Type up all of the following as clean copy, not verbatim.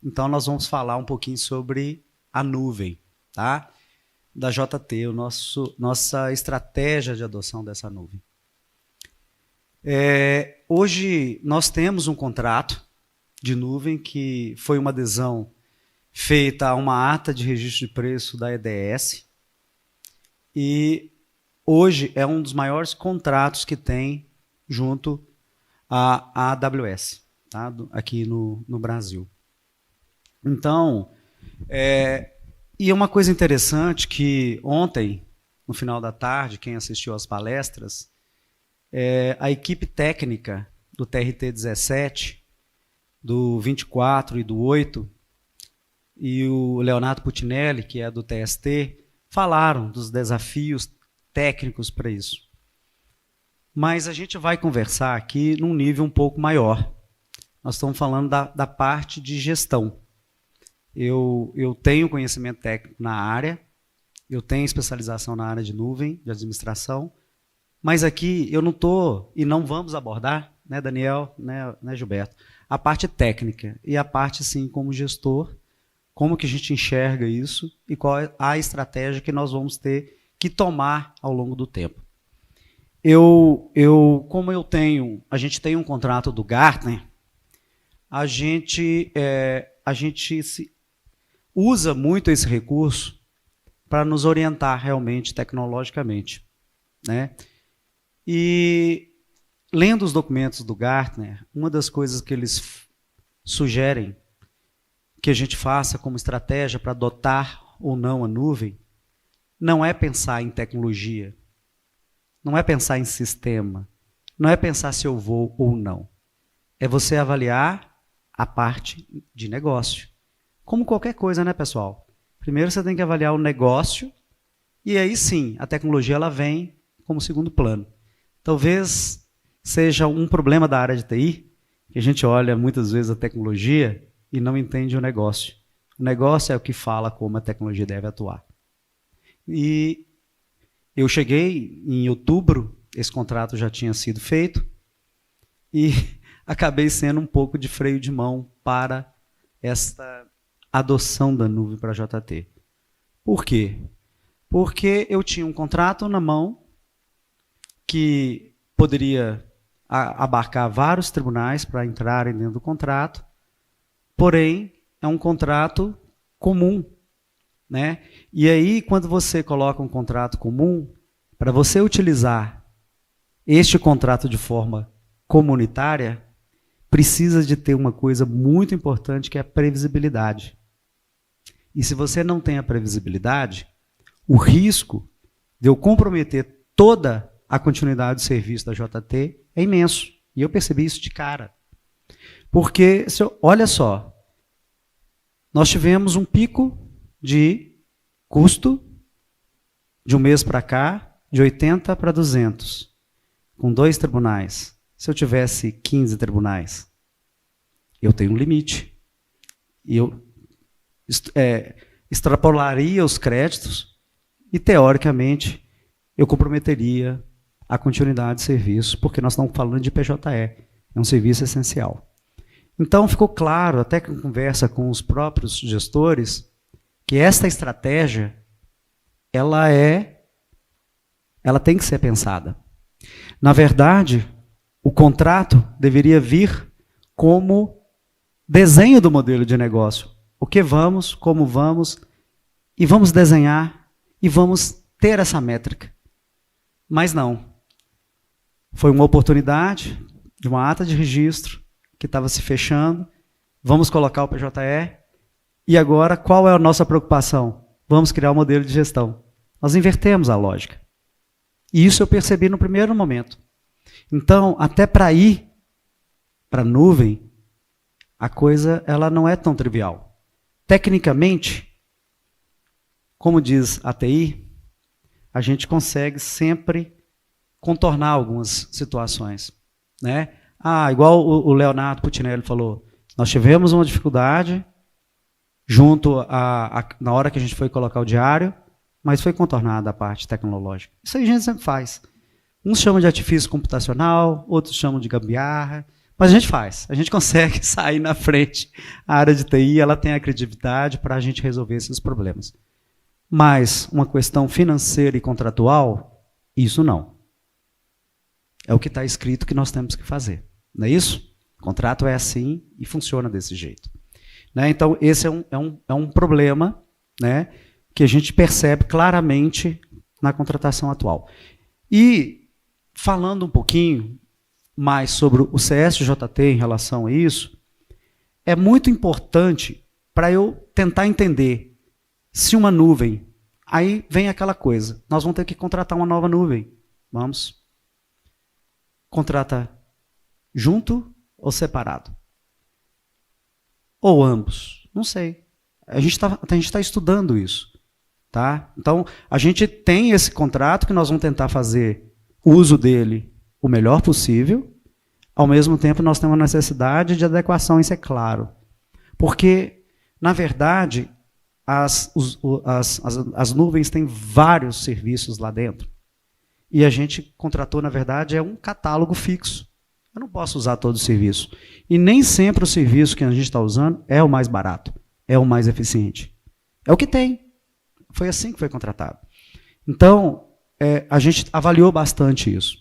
Então, nós vamos falar um pouquinho sobre a nuvem, tá? Da JT, nossa estratégia de adoção dessa nuvem. Hoje, nós temos um contrato de nuvem que foi uma adesão feita a uma ata de registro de preço da EDS, e hoje é um dos maiores contratos que tem junto à AWS, tá? Aqui no Brasil. Então, e uma coisa interessante que ontem, no final da tarde, quem assistiu às palestras, a equipe técnica do TRT-17, do 24 e do 8, e o Leonardo Putinelli, que é do TST, falaram dos desafios técnicos para isso. Mas a gente vai conversar aqui num nível um pouco maior. Nós estamos falando da parte de gestão. Eu tenho conhecimento técnico na área, eu tenho especialização na área de nuvem, de administração, mas aqui eu não estou, e não vamos abordar, né, Daniel, né, Gilberto, a parte técnica e a parte, sim, como gestor, como que a gente enxerga isso e qual é a estratégia que nós vamos ter que tomar ao longo do tempo. Como a gente tem um contrato do Gartner, a gente usa muito esse recurso para nos orientar realmente tecnologicamente, né? E lendo os documentos do Gartner, uma das coisas que eles sugerem que a gente faça como estratégia para adotar ou não a nuvem, não é pensar em tecnologia, não é pensar em sistema, não é pensar se eu vou ou não. É você avaliar a parte de negócio. Como qualquer coisa, né, pessoal? Primeiro você tem que avaliar o negócio e aí sim, a tecnologia ela vem como segundo plano. Talvez seja um problema da área de TI, que a gente olha muitas vezes a tecnologia e não entende o negócio. O negócio é o que fala como a tecnologia deve atuar. E eu cheguei em outubro, esse contrato já tinha sido feito, e acabei sendo um pouco de freio de mão para esta adoção da nuvem para a JT. Por quê? Porque eu tinha um contrato na mão que poderia abarcar vários tribunais para entrarem dentro do contrato, porém, é um contrato comum, né? E aí, quando você coloca um contrato comum, para você utilizar este contrato de forma comunitária, precisa de ter uma coisa muito importante, que é a previsibilidade. E se você não tem a previsibilidade, o risco de eu comprometer toda a continuidade do serviço da JT é imenso. E eu percebi isso de cara. Porque, olha só, nós tivemos um pico de custo de um mês para cá, de 80 para 200, com 2 tribunais. Se eu tivesse 15 tribunais, eu tenho um limite. E eu extrapolaria os créditos e, teoricamente, eu comprometeria a continuidade de serviço, porque nós estamos falando de PJE, é um serviço essencial. Então, ficou claro, até que em conversa com os próprios gestores, que esta estratégia, ela tem que ser pensada. Na verdade, o contrato deveria vir como desenho do modelo de negócio. O que vamos, como vamos, e vamos desenhar, e vamos ter essa métrica. Mas não. Foi uma oportunidade de uma ata de registro que estava se fechando, vamos colocar o PJE, e agora qual é a nossa preocupação? Vamos criar um modelo de gestão. Nós invertemos a lógica. E isso eu percebi no primeiro momento. Então, até para ir para a nuvem, a coisa ela não é tão trivial. Tecnicamente, como diz a TI, a gente consegue sempre contornar algumas situações, né? Igual o Leonardo Putinelli falou, nós tivemos uma dificuldade na hora que a gente foi colocar o diário, mas foi contornada a parte tecnológica. Isso aí a gente sempre faz. Uns chamam de artifício computacional, outros chamam de gambiarra, Mas a gente consegue sair na frente. A área de TI ela tem a credibilidade para a gente resolver esses problemas. Mas uma questão financeira e contratual, isso não. É o que está escrito que nós temos que fazer. Não é isso? O contrato é assim e funciona desse jeito. Né? Então, esse é um problema, né, que a gente percebe claramente na contratação atual. E, falando um pouquinho mais sobre o CSJT em relação a isso, é muito importante para eu tentar entender se uma nuvem, aí vem aquela coisa, nós vamos ter que contratar uma nova nuvem. Vamos. Contrata junto ou separado? Ou ambos? Não sei. A gente está estudando isso. Tá? Então, a gente tem esse contrato que nós vamos tentar fazer uso dele o melhor possível. Ao mesmo tempo, nós temos necessidade de adequação, isso é claro. Porque, na verdade, as nuvens têm vários serviços lá dentro. E a gente contratou, na verdade, um catálogo fixo. Eu não posso usar todo o serviço. E nem sempre o serviço que a gente está usando é o mais barato, é o mais eficiente. É o que tem. Foi assim que foi contratado. Então, a gente avaliou bastante isso.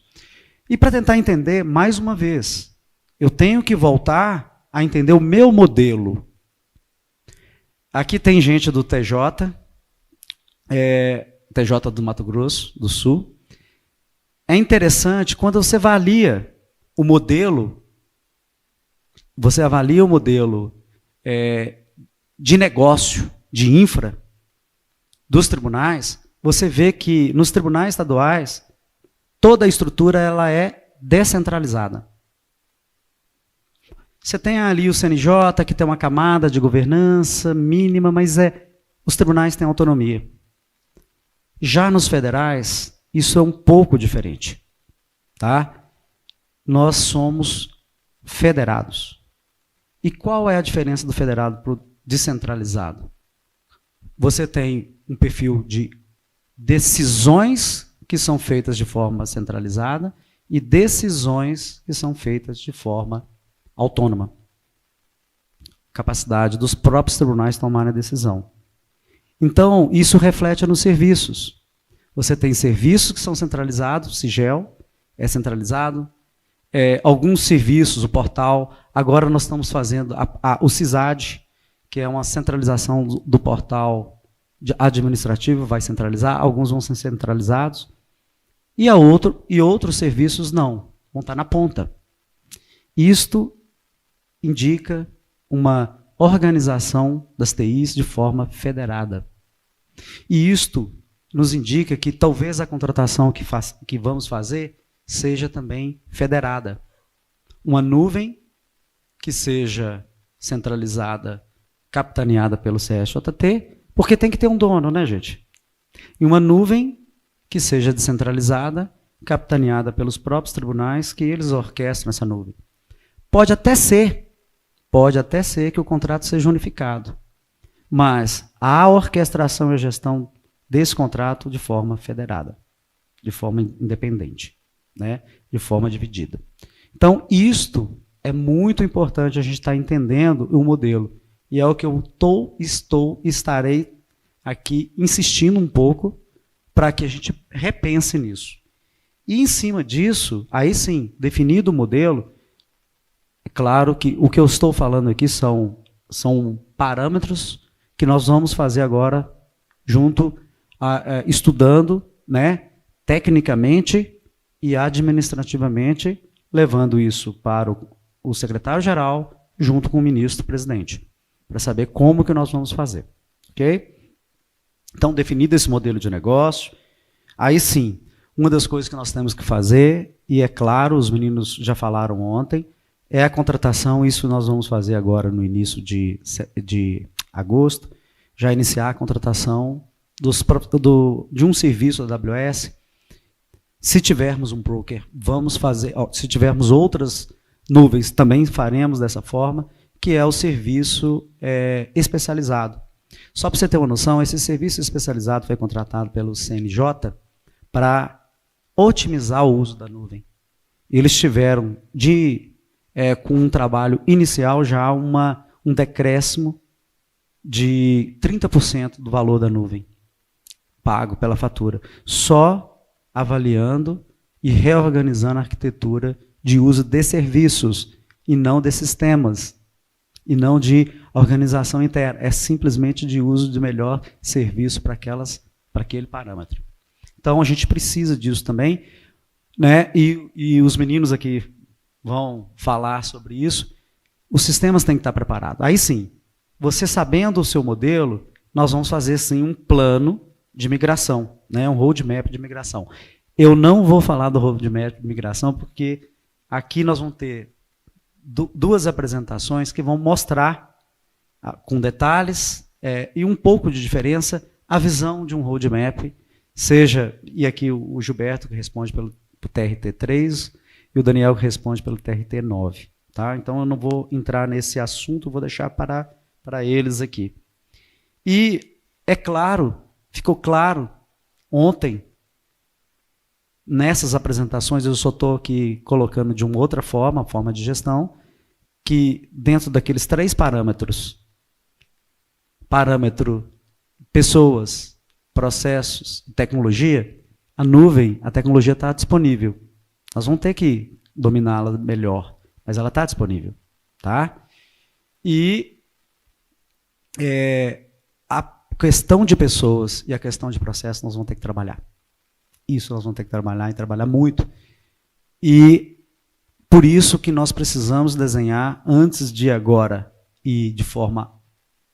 E para tentar entender, mais uma vez, eu tenho que voltar a entender o meu modelo. Aqui tem gente do TJ, TJ do Mato Grosso do Sul. É interessante, quando você avalia o modelo, de negócio, de infra, dos tribunais, você vê que nos tribunais estaduais, toda a estrutura ela é descentralizada. Você tem ali o CNJ, que tem uma camada de governança mínima, mas os tribunais têm autonomia. Já nos federais, isso é um pouco diferente. Tá? Nós somos federados. E qual é a diferença do federado para o descentralizado? Você tem um perfil de decisões que são feitas de forma centralizada e decisões que são feitas de forma autônoma. Capacidade dos próprios tribunais tomarem a decisão. Então, isso reflete nos serviços. Você tem serviços que são centralizados, Sigel é centralizado, alguns serviços, o portal, agora nós estamos fazendo o CISAD, que é uma centralização do portal administrativo, vai centralizar, alguns vão ser centralizados, e outros serviços não, vão estar na ponta. Isto indica uma organização das TIs de forma federada. E isto nos indica que talvez a contratação que vamos fazer seja também federada. Uma nuvem que seja centralizada, capitaneada pelo CSJT, porque tem que ter um dono, né, gente? E uma nuvem que seja descentralizada, capitaneada pelos próprios tribunais, que eles orquestram essa nuvem. Pode até ser que o contrato seja unificado, mas a orquestração e a gestão desse contrato de forma federada, de forma independente, né? De forma dividida. Então, isto é muito importante a gente estar entendendo o modelo. E é o que eu estarei aqui insistindo um pouco para que a gente repense nisso. E em cima disso, aí sim, definido o modelo, é claro que o que eu estou falando aqui são parâmetros que nós vamos fazer agora estudando, né, tecnicamente e administrativamente, levando isso para o secretário-geral junto com o ministro-presidente, para saber como que nós vamos fazer. Ok? Então, definido esse modelo de negócio, aí sim, uma das coisas que nós temos que fazer, e é claro, os meninos já falaram ontem, é a contratação, isso nós vamos fazer agora no início de agosto, já iniciar a contratação de um serviço da AWS. Se tivermos um broker, vamos fazer, se tivermos outras nuvens, também faremos dessa forma, que é o serviço especializado. Só para você ter uma noção, esse serviço especializado foi contratado pelo CNJ para otimizar o uso da nuvem. Eles tiveram de com um trabalho inicial, já um decréscimo de 30% do valor da nuvem pago pela fatura, só avaliando e reorganizando a arquitetura de uso de serviços e não de sistemas, e não de organização interna. É simplesmente de uso de melhor serviço para aquele parâmetro. Então, a gente precisa disso também, né? E os meninos aqui vão falar sobre isso. Os sistemas têm que estar preparados. Aí sim, você sabendo o seu modelo, nós vamos fazer sim um plano de migração, né? Um roadmap de migração. Eu não vou falar do roadmap de migração, porque aqui nós vamos ter duas apresentações que vão mostrar, com detalhes e um pouco de diferença, a visão de um roadmap, seja, e aqui o Gilberto que responde pelo TRT3 e o Daniel que responde pelo TRT9. Tá? Então eu não vou entrar nesse assunto, vou deixar para eles aqui. E é claro, ficou claro ontem, nessas apresentações, eu só estou aqui colocando de uma outra forma, a forma de gestão, que dentro daqueles 3 parâmetro pessoas, processos, tecnologia, a tecnologia está disponível. Nós vamos ter que dominá-la melhor, mas ela está disponível. Tá? E a questão de pessoas e a questão de processos nós vamos ter que trabalhar. Isso nós vamos ter que trabalhar e trabalhar muito. E por isso que nós precisamos desenhar antes de agora e de forma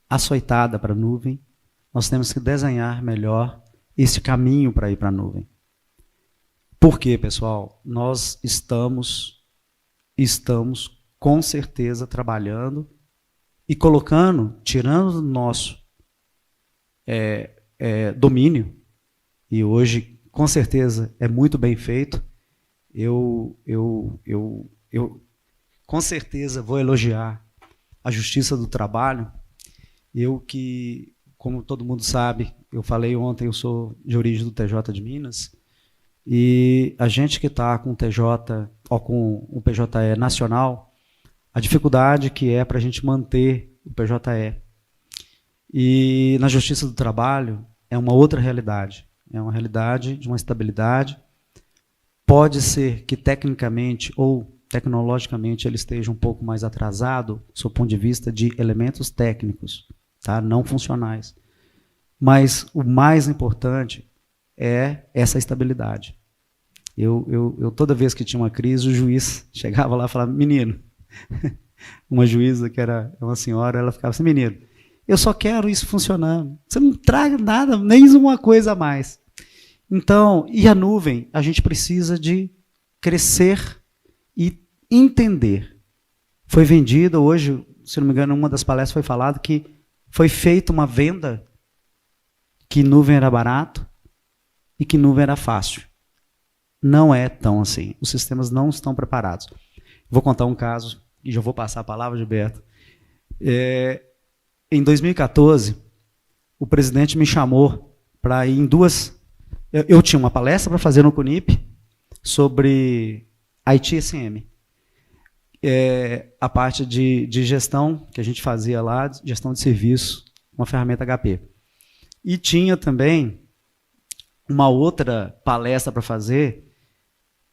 açoitada para a nuvem, nós temos que desenhar melhor esse caminho para ir para a nuvem. Por quê, pessoal? Nós estamos com certeza trabalhando e tirando do nosso domínio, e hoje com certeza é muito bem feito. Eu com certeza vou elogiar a Justiça do Trabalho. Eu que, como todo mundo sabe, eu falei ontem, eu sou de origem do TJ de Minas, e a gente que está com o TJ, ou com o PJE nacional, a dificuldade que é para a gente manter o PJE. E na Justiça do Trabalho é uma outra realidade. É uma realidade de uma estabilidade. Pode ser que tecnicamente ou tecnologicamente ele esteja um pouco mais atrasado, do ponto de vista de elementos técnicos, tá? Não funcionais. Mas o mais importante é essa estabilidade. Eu toda vez que tinha uma crise, o juiz chegava lá e falava, menino, uma juíza que era uma senhora, ela ficava assim, menino, eu só quero isso funcionando. Você não traga nada, nem uma coisa a mais. Então, e a nuvem? A gente precisa de crescer e entender. Foi vendida hoje, se não me engano, em uma das palestras foi falado que foi feita uma venda que nuvem era barato e que nuvem era fácil. Não é tão assim. Os sistemas não estão preparados. Vou contar um caso, e já vou passar a palavra, Gilberto. Em 2014, o presidente me chamou para ir em duas... Eu tinha uma palestra para fazer no CONIP sobre ITSM. A parte de gestão que a gente fazia lá, gestão de serviço, uma ferramenta HP. E tinha também uma outra palestra para fazer,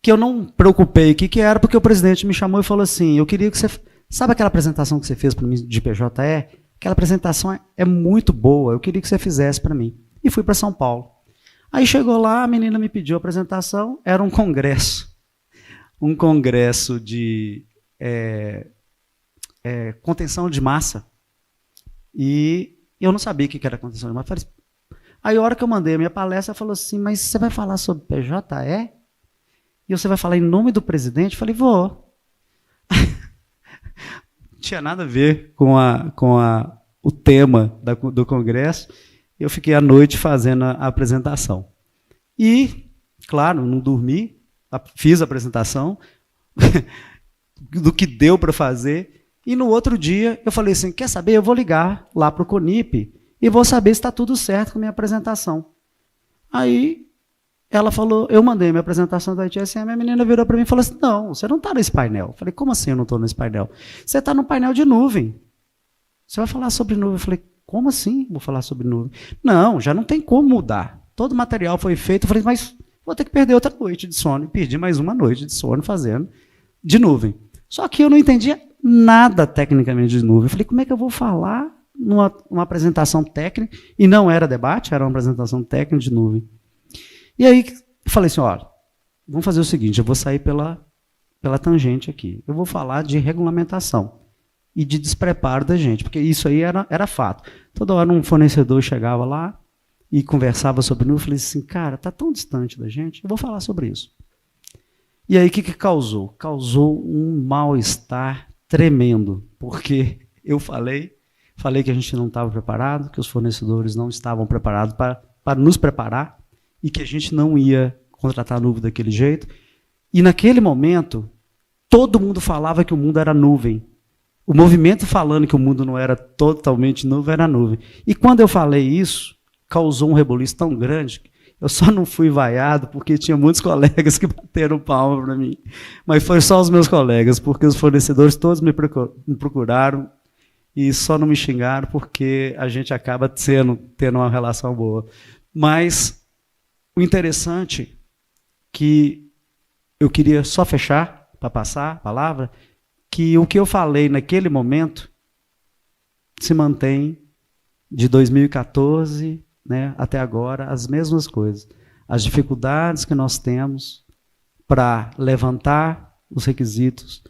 que eu não preocupei o que era, porque o presidente me chamou e falou assim, eu queria que você... Sabe aquela apresentação que você fez para mim de PJE? Aquela apresentação é muito boa, eu queria que você fizesse para mim. E fui para São Paulo. Aí chegou lá, a menina me pediu a apresentação, era um congresso de contenção de massa. E eu não sabia o que era contenção de massa. Aí a hora que eu mandei a minha palestra, ela falou assim, mas você vai falar sobre PJE? E você vai falar em nome do presidente? Eu falei, vou. Não tinha nada a ver com o tema do congresso. Eu fiquei à noite fazendo a apresentação. E, claro, não dormi, fiz a apresentação do que deu para fazer. E no outro dia eu falei assim, quer saber, eu vou ligar lá para o CONIP e vou saber se está tudo certo com a minha apresentação. Aí Ela falou, eu mandei minha apresentação da ITSM, a menina virou para mim e falou assim, não, você não está nesse painel. Eu falei, como assim eu não estou nesse painel? Você está no painel de nuvem. Você vai falar sobre nuvem. Eu falei, como assim vou falar sobre nuvem? Não, já não tem como mudar. Todo o material foi feito. Eu falei, mas vou ter que perder outra noite de sono. E perdi mais uma noite de sono fazendo de nuvem. Só que eu não entendia nada tecnicamente de nuvem. Eu falei, como é que eu vou falar numa apresentação técnica? E não era debate, era uma apresentação técnica de nuvem. E aí eu falei assim, olha, vamos fazer o seguinte, eu vou sair pela tangente aqui. Eu vou falar de regulamentação e de despreparo da gente, porque isso aí era fato. Toda hora um fornecedor chegava lá e conversava sobre nuvem, eu falei assim, cara, está tão distante da gente, eu vou falar sobre isso. E aí o que causou? Causou um mal-estar tremendo, porque eu falei que a gente não estava preparado, que os fornecedores não estavam preparados para nos preparar, e que a gente não ia contratar nuvem daquele jeito. E naquele momento, todo mundo falava que o mundo era nuvem. O movimento falando que o mundo não era totalmente nuvem, era nuvem. E quando eu falei isso, causou um rebuliço tão grande, eu só não fui vaiado porque tinha muitos colegas que bateram palma para mim. Mas foi só os meus colegas, porque os fornecedores todos me procuraram e só não me xingaram porque a gente acaba tendo uma relação boa. Mas o interessante que eu queria só fechar, para passar a palavra, que o que eu falei naquele momento se mantém de 2014, né, até agora, as mesmas coisas. As dificuldades que nós temos para levantar os requisitos,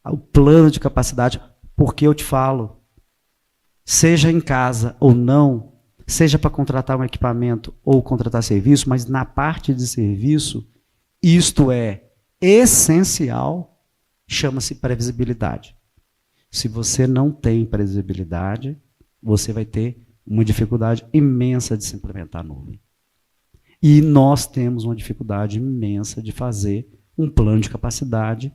o plano de capacidade, porque eu te falo, seja em casa ou não, seja para contratar um equipamento ou contratar serviço, mas na parte de serviço, isto é essencial, chama-se previsibilidade. Se você não tem previsibilidade, você vai ter uma dificuldade imensa de se implementar a nuvem. E nós temos uma dificuldade imensa de fazer um plano de capacidade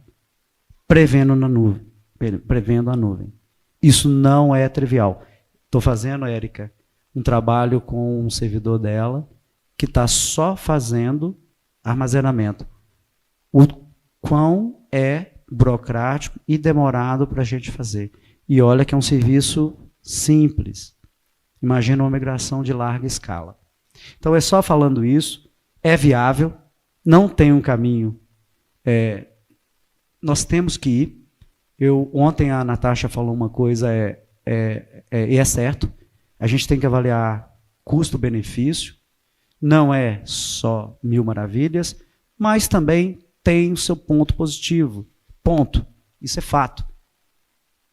prevendo a nuvem. Isso não é trivial. Estou fazendo, Érica, um trabalho com um servidor dela que está só fazendo armazenamento. O quão é burocrático e demorado para a gente fazer. E olha que é um serviço simples. Imagina uma migração de larga escala. Então, é só falando isso, é viável, não tem um caminho. Nós temos que ir. Ontem a Natasha falou uma coisa, e é certo, a gente tem que avaliar custo-benefício, não é só mil maravilhas, mas também tem o seu ponto positivo. Ponto. Isso é fato.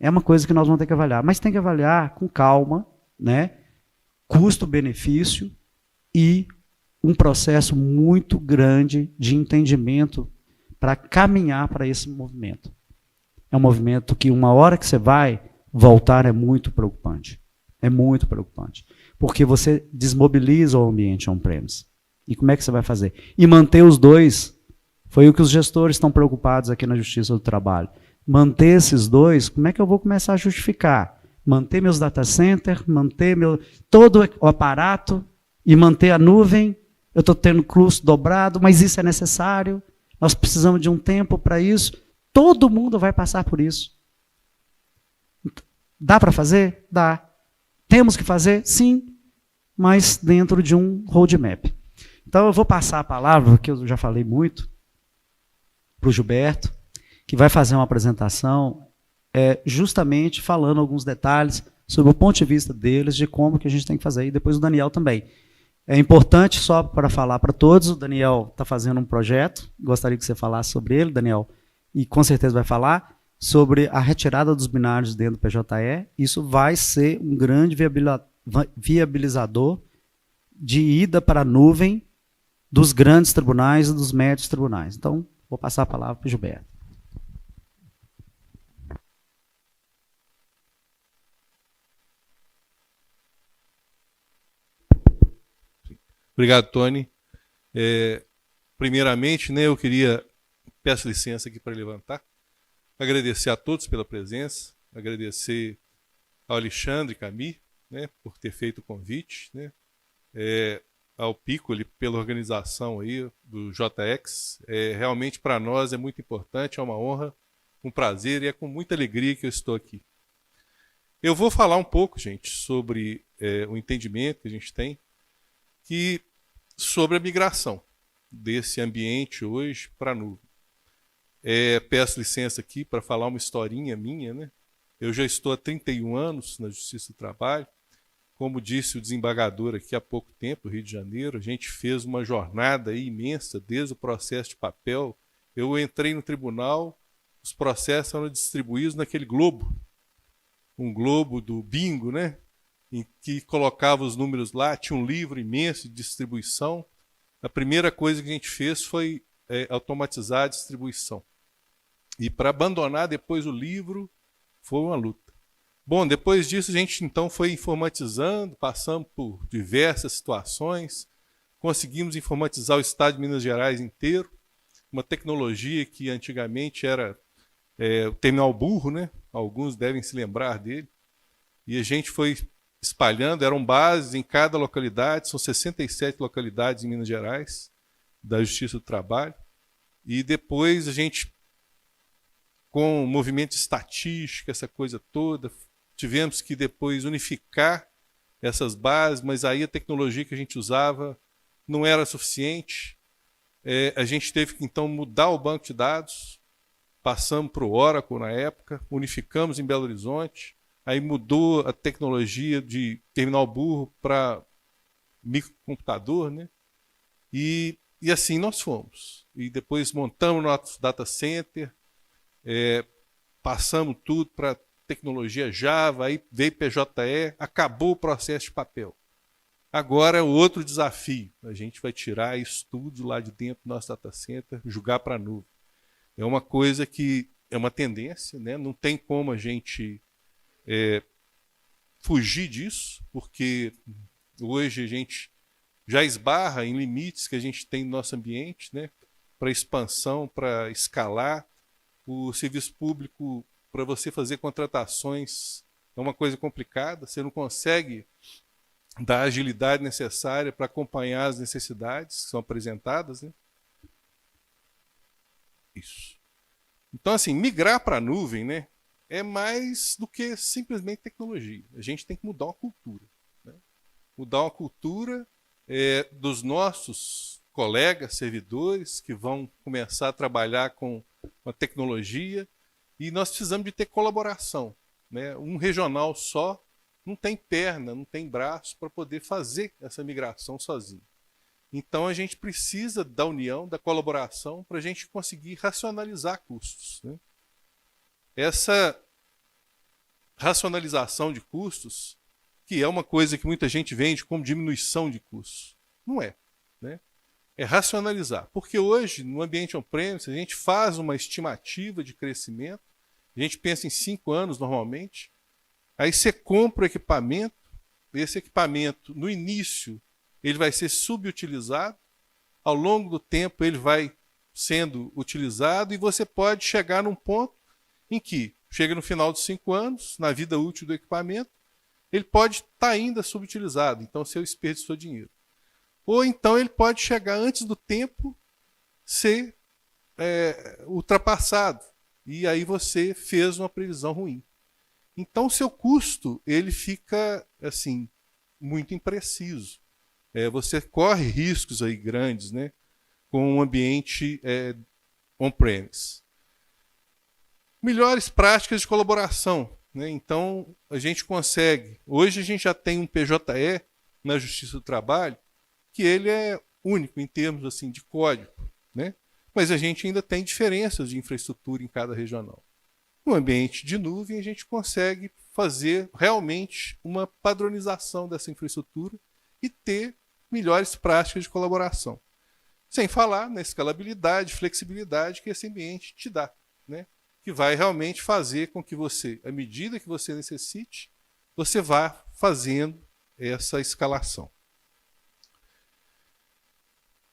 É uma coisa que nós vamos ter que avaliar, mas tem que avaliar com calma, né? Custo-benefício e um processo muito grande de entendimento para caminhar para esse movimento. É um movimento que uma hora que você vai, voltar é muito preocupante. É muito preocupante. Porque você desmobiliza o ambiente on-premise. E como é que você vai fazer? E manter os dois, foi o que os gestores estão preocupados aqui na Justiça do Trabalho. Manter esses dois, como é que eu vou começar a justificar? Manter meus data centers, manter todo o aparato e manter a nuvem. Eu estou tendo custo dobrado, mas isso é necessário. Nós precisamos de um tempo para isso. Todo mundo vai passar por isso. Dá para fazer? Dá. Temos que fazer? Sim, mas dentro de um roadmap. Então eu vou passar a palavra, que eu já falei muito, para o Gilberto, que vai fazer uma apresentação justamente falando alguns detalhes sobre o ponto de vista deles, de como que a gente tem que fazer, e depois o Daniel também. É importante, só para falar para todos, o Daniel está fazendo um projeto, gostaria que você falasse sobre ele, Daniel, e com certeza vai falar, sobre a retirada dos binários dentro do PJE. Isso vai ser um grande viabilizador de ida para a nuvem dos grandes tribunais e dos médios tribunais. Então, vou passar a palavra para o Gilberto. Obrigado, Tony. Primeiramente, né, eu peço licença aqui para levantar, agradecer a todos pela presença, agradecer ao Alexandre Camille, né, por ter feito o convite, né, ao Piccoli pela organização aí do JX. Realmente para nós é muito importante, é uma honra, um prazer e é com muita alegria que eu estou aqui. Eu vou falar um pouco, gente, sobre o entendimento que a gente tem sobre a migração desse ambiente hoje para a nuvem. Peço licença aqui para falar uma historinha minha, né? Eu já estou há 31 anos na Justiça do Trabalho. Como disse o desembargador aqui há pouco tempo, no Rio de Janeiro, a gente fez uma jornada aí imensa, desde o processo de papel. Eu entrei no tribunal, os processos eram distribuídos naquele globo, um globo do bingo, né? Em que colocava os números lá, tinha um livro imenso de distribuição. A primeira coisa que a gente fez foi automatizar a distribuição. E para abandonar depois o livro, foi uma luta. Bom, depois disso a gente então foi informatizando, passamos por diversas situações, conseguimos informatizar o estado de Minas Gerais inteiro, uma tecnologia que antigamente era o terminal burro, né? Alguns devem se lembrar dele, e a gente foi espalhando, eram bases em cada localidade, são 67 localidades em Minas Gerais, da Justiça do Trabalho, e depois a gente, com o movimento de estatística, essa coisa toda, tivemos que depois unificar essas bases, mas aí a tecnologia que a gente usava não era suficiente. A gente teve que então mudar o banco de dados, passamos para o Oracle na época, unificamos em Belo Horizonte, aí mudou a tecnologia de terminal burro para microcomputador, né? E assim nós fomos. E depois montamos nosso data center, passamos tudo para tecnologia Java, aí veio PJE, acabou o processo de papel. Agora é outro desafio. A gente vai tirar isso tudo lá de dentro do nosso data center, jogar para a nuvem. É uma coisa que é uma tendência, né? Não tem como a gente fugir disso, porque hoje a gente já esbarra em limites que a gente tem no nosso ambiente, né? Para expansão, para escalar. O serviço público, para você fazer contratações, é uma coisa complicada, você não consegue dar a agilidade necessária para acompanhar as necessidades que são apresentadas, né? Isso. Então, assim, migrar para a nuvem, né, é mais do que simplesmente tecnologia. A gente tem que mudar uma cultura, né? Mudar uma cultura dos nossos colegas, servidores, que vão começar a trabalhar com uma tecnologia, e nós precisamos de ter colaboração, né? Um regional só não tem perna, não tem braço para poder fazer essa migração sozinho. Então a gente precisa da união, da colaboração, para a gente conseguir racionalizar custos, né? Essa racionalização de custos, que é uma coisa que muita gente vende como diminuição de custos, não é, né? É racionalizar. Porque hoje, no ambiente on-premise, a gente faz uma estimativa de crescimento, a gente pensa em 5 anos normalmente, aí você compra o equipamento, esse equipamento, no início, ele vai ser subutilizado, ao longo do tempo ele vai sendo utilizado, e você pode chegar num ponto em que, chega no final dos 5 anos, na vida útil do equipamento, ele pode estar ainda subutilizado, então você desperdiçou dinheiro. Ou então ele pode chegar antes do tempo ser ultrapassado, e aí você fez uma previsão ruim. Então o seu custo ele fica assim muito impreciso. Você corre riscos aí grandes, né, com um ambiente on-premise. Melhores práticas de colaboração, né? Então a gente consegue. Hoje a gente já tem um PJE na Justiça do Trabalho que ele é único em termos assim de código, né? Mas a gente ainda tem diferenças de infraestrutura em cada regional. No ambiente de nuvem a gente consegue fazer realmente uma padronização dessa infraestrutura e ter melhores práticas de colaboração. Sem falar na escalabilidade, flexibilidade que esse ambiente te dá, né? Que vai realmente fazer com que você, à medida que você necessite, você vá fazendo essa escalação.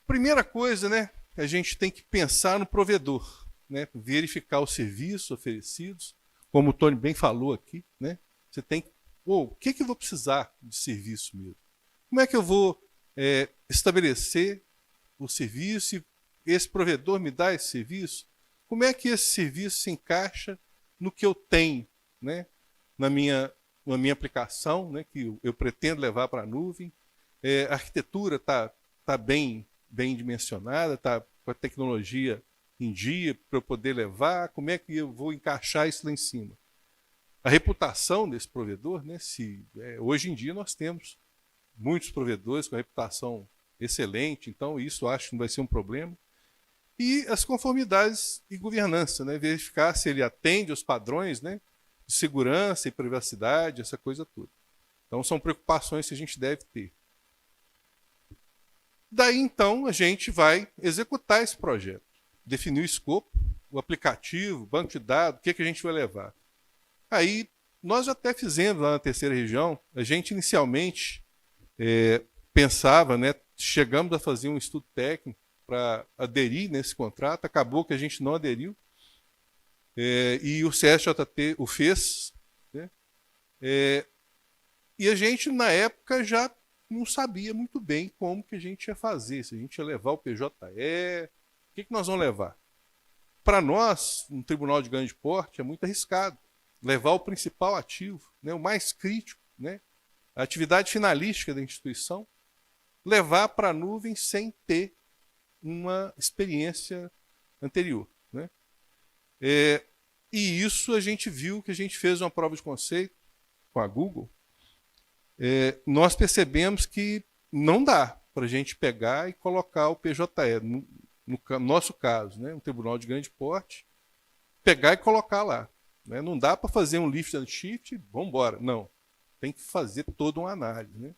Primeira coisa, né, a gente tem que pensar no provedor, né, verificar os serviços oferecidos, como o Tony bem falou aqui, né? Você tem que, o que eu vou precisar de serviço mesmo? Como é que eu vou estabelecer o serviço, e esse provedor me dá esse serviço, como é que esse serviço se encaixa no que eu tenho, né, na minha aplicação, né, que eu pretendo levar para a nuvem. A arquitetura está bem dimensionada, está com a tecnologia em dia para eu poder levar, como é que eu vou encaixar isso lá em cima? A reputação desse provedor, né, hoje em dia nós temos muitos provedores com reputação excelente, então isso acho que não vai ser um problema. E as conformidades e governança, né, verificar se ele atende aos padrões, né, de segurança e privacidade, essa coisa toda. Então são preocupações que a gente deve ter. Daí então a gente vai executar esse projeto, definir o escopo, o aplicativo, o banco de dados, o que a gente vai levar. Aí nós até fizemos lá na terceira região, a gente inicialmente pensava, né, chegamos a fazer um estudo técnico para aderir nesse contrato, acabou que a gente não aderiu, e o CSJT o fez, né, e a gente na época já não sabia muito bem como que a gente ia fazer, se a gente ia levar o PJE, o que nós vamos levar. Para nós, um tribunal de grande porte é muito arriscado, levar o principal ativo, né, o mais crítico, né, a atividade finalística da instituição, levar para a nuvem sem ter uma experiência anterior, né? E isso a gente viu que a gente fez uma prova de conceito com a Google. Nós percebemos que não dá para a gente pegar e colocar o PJE, no nosso caso, né, um tribunal de grande porte, pegar e colocar lá. Né? Não dá para fazer um lift and shift e vamos embora. Não. Tem que fazer toda uma análise. Né?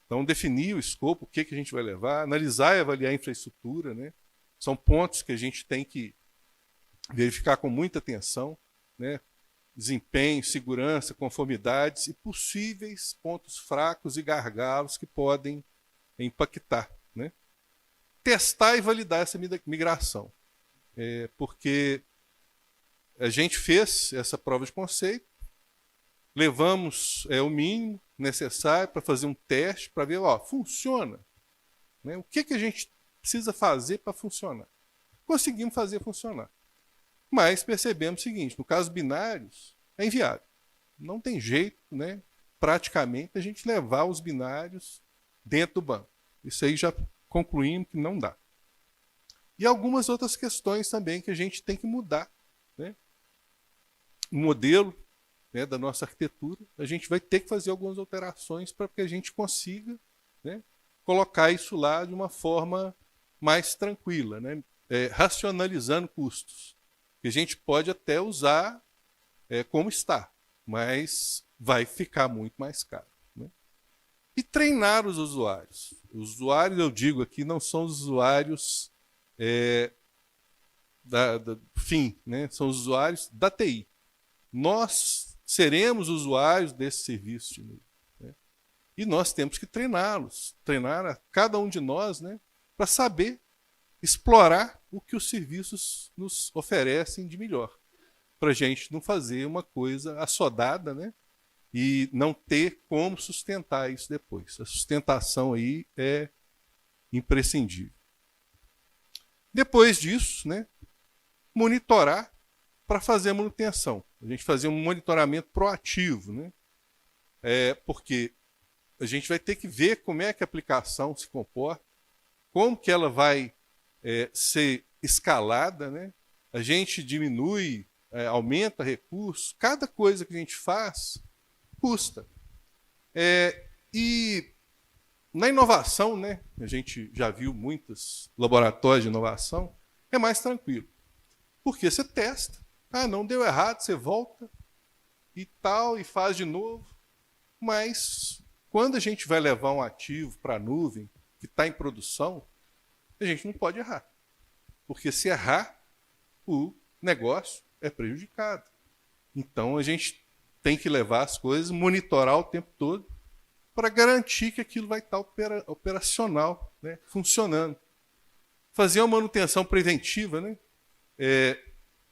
Então, definir o escopo, o que a gente vai levar, analisar e avaliar a infraestrutura. Né? São pontos que a gente tem que verificar com muita atenção. Né? Desempenho, segurança, conformidades e possíveis pontos fracos e gargalos que podem impactar. Né? Testar e validar essa migração. Porque a gente fez essa prova de conceito, levamos o mínimo necessário para fazer um teste, para ver, funciona. Né? O que a gente precisa fazer para funcionar? Conseguimos fazer funcionar. Mas percebemos o seguinte, no caso binários, é inviável. Não tem jeito, né, praticamente, a gente levar os binários dentro do banco. Isso aí já concluímos que não dá. E algumas outras questões também que a gente tem que mudar. Né? O modelo, né, da nossa arquitetura, a gente vai ter que fazer algumas alterações para que a gente consiga, né, colocar isso lá de uma forma mais tranquila, né, racionalizando custos. Que a gente pode até usar como está, mas vai ficar muito mais caro. Né? E treinar os usuários. Os usuários, eu digo aqui, não são os usuários fim, né? São os usuários da TI. Nós seremos usuários desse serviço de nuvem. Né? E nós temos que treiná-los, treinar a cada um de nós, né, para saber explorar o que os serviços nos oferecem de melhor. Para a gente não fazer uma coisa assodada, né, e não ter como sustentar isso depois. A sustentação aí é imprescindível. Depois disso, né, monitorar para fazer a manutenção. A gente fazer um monitoramento proativo, né? Porque a gente vai ter que ver como é que a aplicação se comporta, como que ela vai ser escalada, né? A gente diminui, aumenta recursos, cada coisa que a gente faz custa. E na inovação, né, a gente já viu muitos laboratórios de inovação, é mais tranquilo. Porque você testa, não deu errado, você volta e tal, e faz de novo. Mas quando a gente vai levar um ativo para a nuvem, que está em produção, a gente não pode errar. Porque se errar, o negócio é prejudicado. Então a gente tem que levar as coisas, monitorar o tempo todo, para garantir que aquilo vai estar operacional, né, funcionando. Fazer uma manutenção preventiva, né,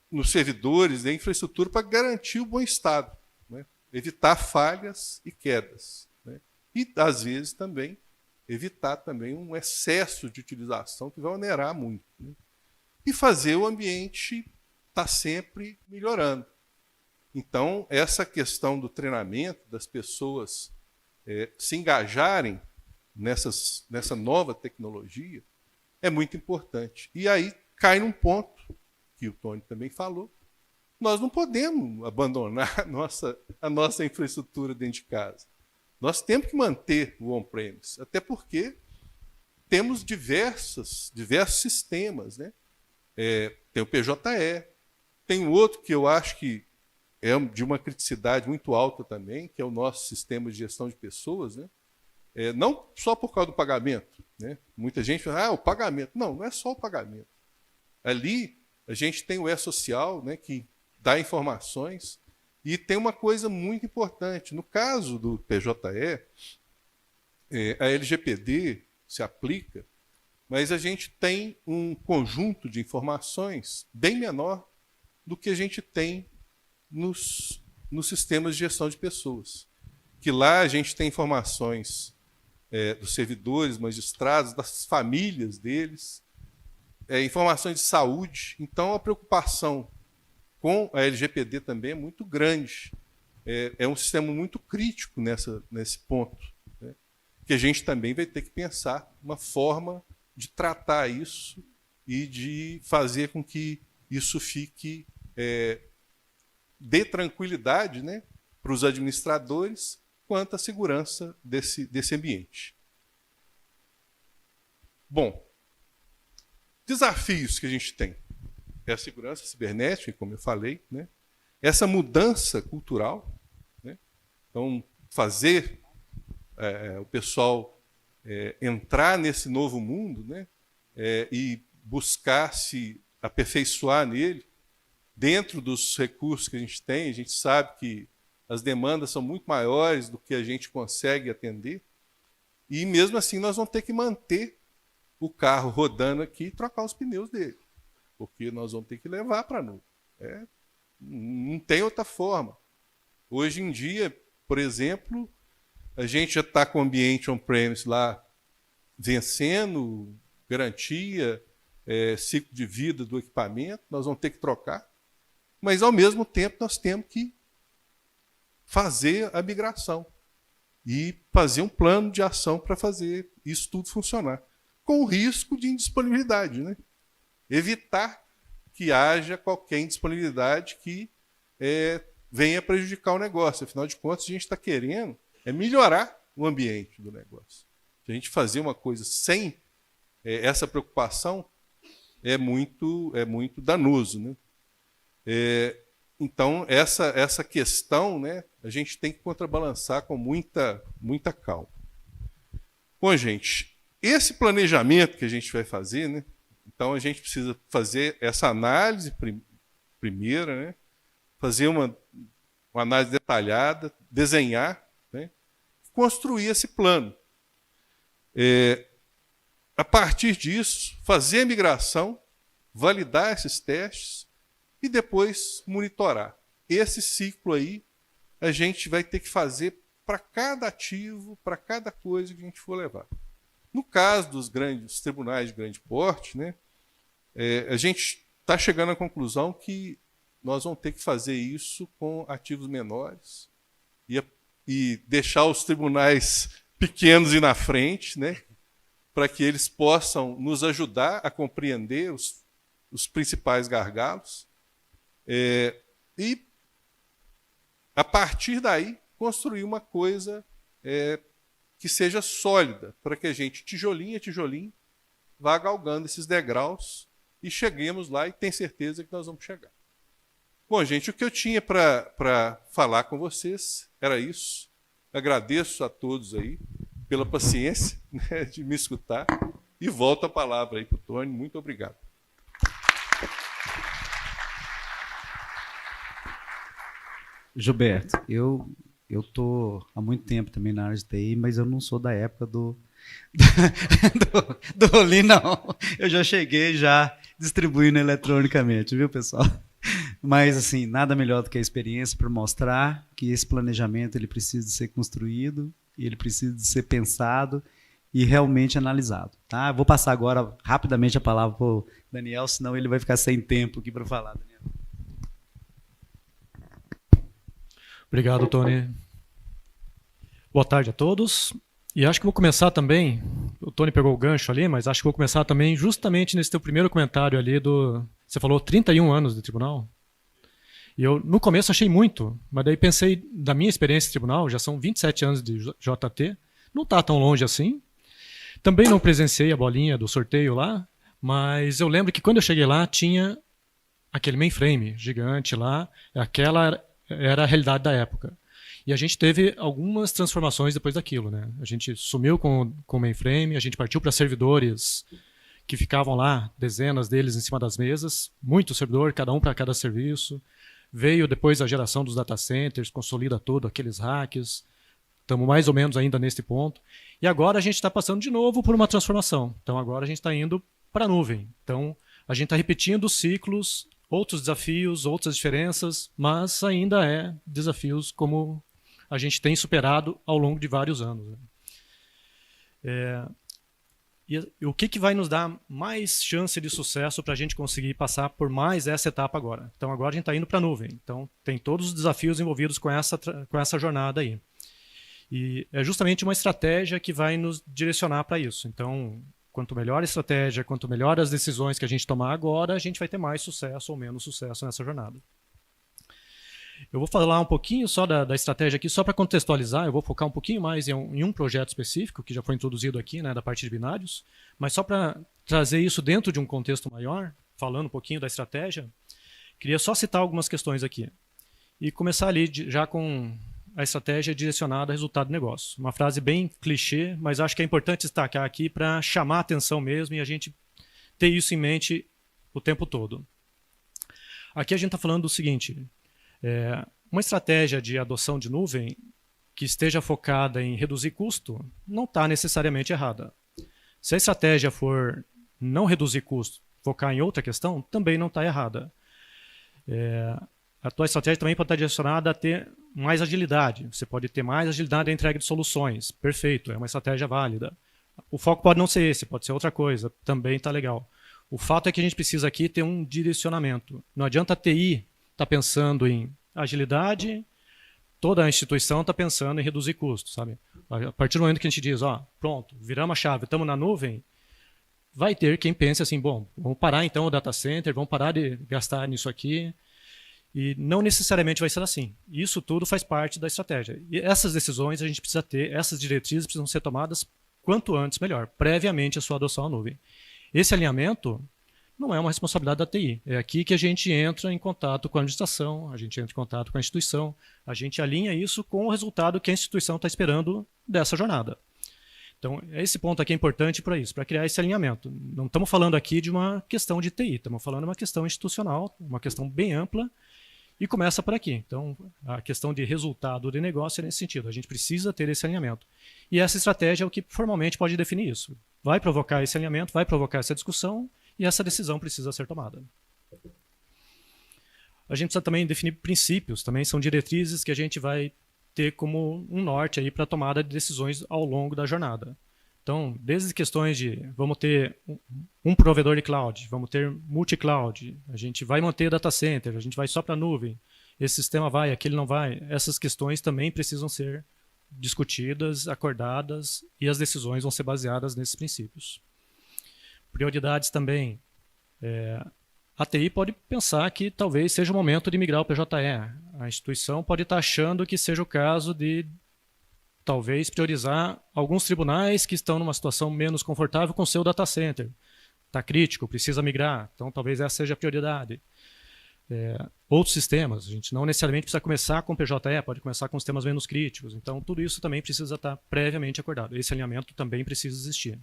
nos servidores, na infraestrutura, para garantir o bom estado, né, evitar falhas e quedas. Né, e, às vezes, também evitar também um excesso de utilização que vai onerar muito, né? E fazer o ambiente estar sempre melhorando. Então, essa questão do treinamento, das pessoas se engajarem nessa nova tecnologia, é muito importante. E aí cai num ponto, que o Tony também falou, nós não podemos abandonar a nossa infraestrutura dentro de casa. Nós temos que manter o on-premise, até porque temos diversos sistemas, né? Tem o PJE, tem outro que eu acho que é de uma criticidade muito alta também, que é o nosso sistema de gestão de pessoas, né? Não só por causa do pagamento, né? Muita gente fala, o pagamento. Não é só o pagamento. Ali a gente tem o E-Social, né, que dá informações, e tem uma coisa muito importante. No caso do PJE, a LGPD se aplica, mas a gente tem um conjunto de informações bem menor do que a gente tem nos sistemas de gestão de pessoas. Que lá a gente tem informações dos servidores, magistrados, das famílias deles, informações de saúde. Então, a preocupação com a LGPD também é muito grande. É um sistema muito crítico nesse ponto, né? Que a gente também vai ter que pensar uma forma de tratar isso e de fazer com que isso fique dê tranquilidade, né, para os administradores quanto à segurança desse ambiente. Bom, desafios que a gente tem é a segurança cibernética, como eu falei, né? Essa mudança cultural, né? Então, fazer o pessoal entrar nesse novo mundo, né? E buscar se aperfeiçoar nele, dentro dos recursos que a gente sabe que as demandas são muito maiores do que a gente consegue atender, e mesmo assim nós vamos ter que manter o carro rodando aqui e trocar os pneus dele, porque nós vamos ter que levar para a nuvem. Não tem outra forma. Hoje em dia, por exemplo, a gente já está com o ambiente on-premise lá vencendo, garantia, ciclo de vida do equipamento, nós vamos ter que trocar, mas ao mesmo tempo nós temos que fazer a migração e fazer um plano de ação para fazer isso tudo funcionar, com o risco de indisponibilidade, né? Evitar que haja qualquer indisponibilidade que venha prejudicar o negócio. Afinal de contas, a gente está querendo melhorar o ambiente do negócio. Se a gente fazer uma coisa sem essa preocupação, é muito danoso, né? Então, essa questão, né, a gente tem que contrabalançar com muita calma. Bom, gente, esse planejamento que a gente vai fazer, né, então a gente precisa fazer essa análise primeira, né, fazer uma análise detalhada, desenhar, né, construir esse plano. A partir disso, fazer a migração, validar esses testes, e depois monitorar. Esse ciclo aí a gente vai ter que fazer para cada ativo, para cada coisa que a gente for levar. No caso dos tribunais de grande porte, né, a gente está chegando à conclusão que nós vamos ter que fazer isso com ativos menores e deixar os tribunais pequenos ir na frente, né, para que eles possam nos ajudar a compreender os principais gargalos. E, a partir daí, construir uma coisa que seja sólida, para que a gente, tijolinho a tijolinho, vá galgando esses degraus e cheguemos lá e tenho certeza que nós vamos chegar. Bom, gente, o que eu tinha para falar com vocês era isso. Agradeço a todos aí pela paciência, né, de me escutar e volto a palavra aí para o Tony. Muito obrigado. Gilberto, eu estou há muito tempo também na área de TI, mas eu não sou da época do Rolim, não. Eu já cheguei já distribuindo eletronicamente, viu, pessoal? Mas, assim, nada melhor do que a experiência para mostrar que esse planejamento ele precisa de ser construído, e ele precisa de ser pensado, e realmente analisado. Tá? Vou passar agora rapidamente a palavra para o Daniel, senão ele vai ficar sem tempo aqui para falar. Daniel. Obrigado, Tony. Boa tarde a todos. E acho que vou começar também, o Tony pegou o gancho ali, mas acho que vou começar também justamente nesse teu primeiro comentário ali você falou 31 anos de tribunal. E eu, no começo, achei muito, mas daí pensei, da minha experiência de tribunal, já são 27 anos de JT, não está tão longe assim. Também não presenciei a bolinha do sorteio lá, mas eu lembro que quando eu cheguei lá, tinha aquele mainframe gigante lá, aquela era a realidade da época. E a gente teve algumas transformações depois daquilo, né? A gente sumiu com o mainframe, a gente partiu para servidores que ficavam lá, dezenas deles em cima das mesas, muito servidor, cada um para cada serviço. Veio depois a geração dos data centers, consolida tudo, aqueles hacks. Estamos mais ou menos ainda nesse ponto. E agora a gente está passando de novo por uma transformação. Então agora a gente está indo para a nuvem. Então a gente está repetindo ciclos, outros desafios, outras diferenças, mas ainda desafios como a gente tem superado ao longo de vários anos. E o que vai nos dar mais chance de sucesso para a gente conseguir passar por mais essa etapa agora? Então agora a gente está indo para a nuvem. Então tem todos os desafios envolvidos com essa jornada aí. E é justamente uma estratégia que vai nos direcionar para isso. Então, quanto melhor a estratégia, quanto melhor as decisões que a gente tomar agora, a gente vai ter mais sucesso ou menos sucesso nessa jornada. Eu vou falar um pouquinho só da estratégia aqui, só para contextualizar. Eu vou focar um pouquinho mais em um projeto específico, que já foi introduzido aqui, né, da parte de binários. Mas só para trazer isso dentro de um contexto maior, falando um pouquinho da estratégia, queria só citar algumas questões aqui. E começar ali já com a estratégia direcionada a resultado do negócio. Uma frase bem clichê, mas acho que é importante destacar aqui para chamar a atenção mesmo e a gente ter isso em mente o tempo todo. Aqui a gente está falando do seguinte: uma estratégia de adoção de nuvem que esteja focada em reduzir custo não está necessariamente errada. Se a estratégia for não reduzir custo, focar em outra questão, também não está errada. A tua estratégia também pode estar direcionada a ter mais agilidade. Você pode ter mais agilidade na entrega de soluções. Perfeito, é uma estratégia válida. O foco pode não ser esse, pode ser outra coisa. Também está legal. O fato é que a gente precisa aqui ter um direcionamento. Não adianta a TI estar pensando em agilidade, toda a instituição está pensando em reduzir custos, sabe? A partir do momento que a gente diz, pronto, viramos a chave, estamos na nuvem, vai ter quem pense assim, bom, vamos parar então o data center, vamos parar de gastar nisso aqui. E não necessariamente vai ser assim. Isso tudo faz parte da estratégia. E essas decisões a gente precisa ter, essas diretrizes precisam ser tomadas quanto antes melhor, previamente a sua adoção à nuvem. Esse alinhamento não é uma responsabilidade da TI. É aqui que a gente entra em contato com a administração, a gente entra em contato com a instituição, a gente alinha isso com o resultado que a instituição está esperando dessa jornada. Então, esse ponto aqui é importante para isso, para criar esse alinhamento. Não estamos falando aqui de uma questão de TI, estamos falando de uma questão institucional, uma questão bem ampla, e começa por aqui. Então, a questão de resultado de negócio é nesse sentido. A gente precisa ter esse alinhamento. E essa estratégia é o que formalmente pode definir isso. Vai provocar esse alinhamento, vai provocar essa discussão, e essa decisão precisa ser tomada. A gente precisa também definir princípios, também são diretrizes que a gente vai ter como um norte aí para a tomada de decisões ao longo da jornada. Então, desde questões de vamos ter um provedor de cloud, vamos ter multi-cloud, a gente vai manter data center, a gente vai só para a nuvem, esse sistema vai, aquele não vai. Essas questões também precisam ser discutidas, acordadas, e as decisões vão ser baseadas nesses princípios. Prioridades também. A TI pode pensar que talvez seja o momento de migrar o PJE. A instituição pode estar achando que seja o caso de talvez priorizar alguns tribunais que estão numa situação menos confortável com o seu data center. Está crítico, precisa migrar, então talvez essa seja a prioridade. Outros sistemas, a gente não necessariamente precisa começar com PJE, pode começar com sistemas menos críticos. Então tudo isso também precisa estar previamente acordado. Esse alinhamento também precisa existir.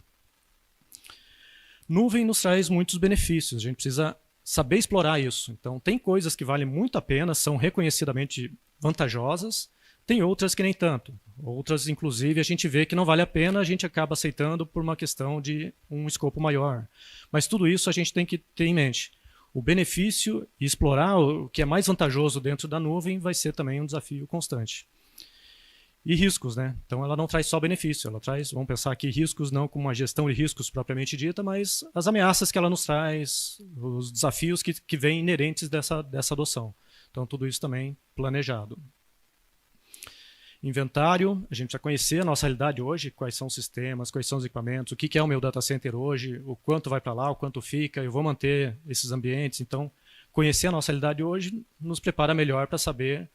Nuvem nos traz muitos benefícios, a gente precisa saber explorar isso. Então tem coisas que valem muito a pena, são reconhecidamente vantajosas, tem outras que nem tanto. Outras, inclusive, a gente vê que não vale a pena, a gente acaba aceitando por uma questão de um escopo maior. Mas tudo isso a gente tem que ter em mente. O benefício e explorar o que é mais vantajoso dentro da nuvem vai ser também um desafio constante. E riscos, né? Então ela não traz só benefício, ela traz, vamos pensar aqui, riscos não como uma gestão de riscos propriamente dita, mas as ameaças que ela nos traz, os desafios que vêm inerentes dessa adoção. Então tudo isso também planejado. Inventário, a gente precisa conhecer a nossa realidade hoje, quais são os sistemas, quais são os equipamentos, o que é o meu data center hoje, o quanto vai para lá, o quanto fica, eu vou manter esses ambientes. Então, conhecer a nossa realidade hoje nos prepara melhor para saber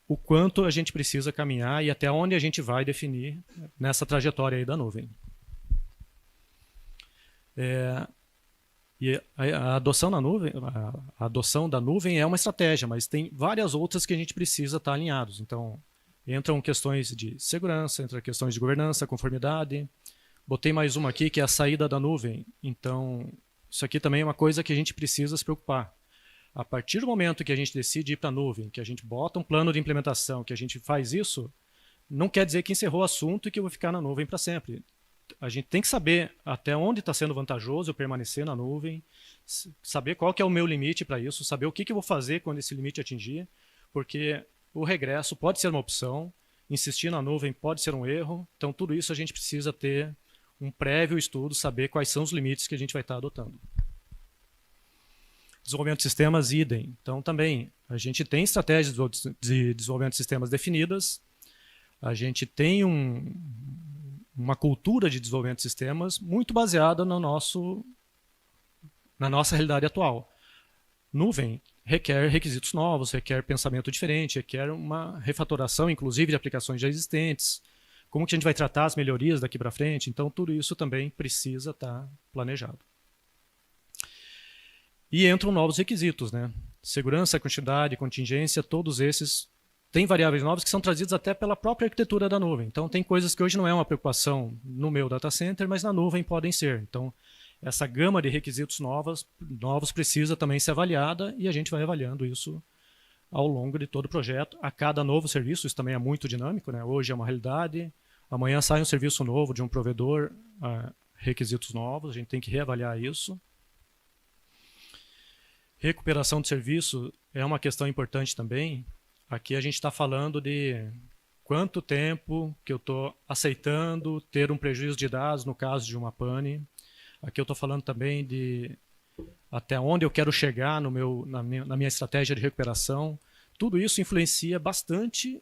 o quanto a gente precisa caminhar e até onde a gente vai definir nessa trajetória aí da nuvem. E a adoção na nuvem, a adoção da nuvem é uma estratégia, mas tem várias outras que a gente precisa estar alinhados. Então, entram questões de segurança, entram questões de governança, conformidade. Botei mais uma aqui, que é a saída da nuvem. Então, isso aqui também é uma coisa que a gente precisa se preocupar. A partir do momento que a gente decide ir para a nuvem, que a gente bota um plano de implementação, que a gente faz isso, não quer dizer que encerrou o assunto e que eu vou ficar na nuvem para sempre. A gente tem que saber até onde está sendo vantajoso eu permanecer na nuvem, saber qual que é o meu limite para isso, saber o que eu vou fazer quando esse limite atingir, porque o regresso pode ser uma opção, insistir na nuvem pode ser um erro, então tudo isso a gente precisa ter um prévio estudo, saber quais são os limites que a gente vai estar adotando. Desenvolvimento de sistemas, idem. Então, também, a gente tem estratégias de desenvolvimento de sistemas definidas, a gente tem uma cultura de desenvolvimento de sistemas muito baseada na nossa realidade atual. Nuvem requer requisitos novos, requer pensamento diferente, requer uma refatoração, inclusive, de aplicações já existentes. Como que a gente vai tratar as melhorias daqui para frente? Então, tudo isso também precisa estar planejado. E entram novos requisitos, né? Segurança, quantidade, contingência, todos esses têm variáveis novas que são trazidas até pela própria arquitetura da nuvem. Então, tem coisas que hoje não é uma preocupação no meu data center, mas na nuvem podem ser. Então, essa gama de requisitos novos precisa também ser avaliada e a gente vai avaliando isso ao longo de todo o projeto. A cada novo serviço, isso também é muito dinâmico, né? Hoje é uma realidade, amanhã sai um serviço novo de um provedor, requisitos novos, a gente tem que reavaliar isso. Recuperação de serviço é uma questão importante também. Aqui a gente está falando de quanto tempo que eu estou aceitando ter um prejuízo de dados no caso de uma pane. Aqui eu estou falando também de até onde eu quero chegar na minha estratégia de recuperação. Tudo isso influencia bastante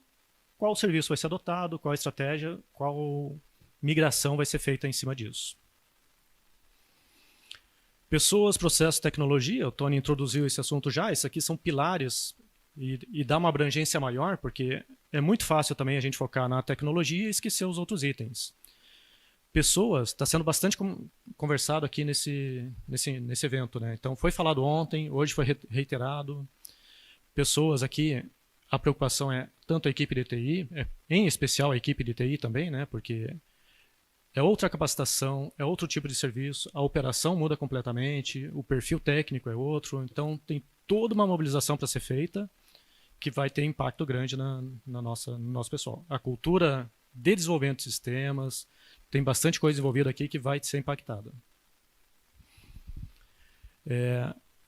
qual serviço vai ser adotado, qual estratégia, qual migração vai ser feita em cima disso. Pessoas, processos, tecnologia, o Tony introduziu esse assunto já, esses aqui são pilares e dá uma abrangência maior, porque é muito fácil também a gente focar na tecnologia e esquecer os outros itens. Pessoas, está sendo bastante conversado aqui nesse evento, né? Então foi falado ontem, hoje foi reiterado. Pessoas aqui, a preocupação é tanto a equipe de TI, em especial a equipe de TI também, né? Porque é outra capacitação, é outro tipo de serviço, a operação muda completamente, o perfil técnico é outro, então tem toda uma mobilização para ser feita que vai ter impacto grande no nosso pessoal. A cultura de desenvolvimento de sistemas, tem bastante coisa envolvida aqui que vai ser impactada.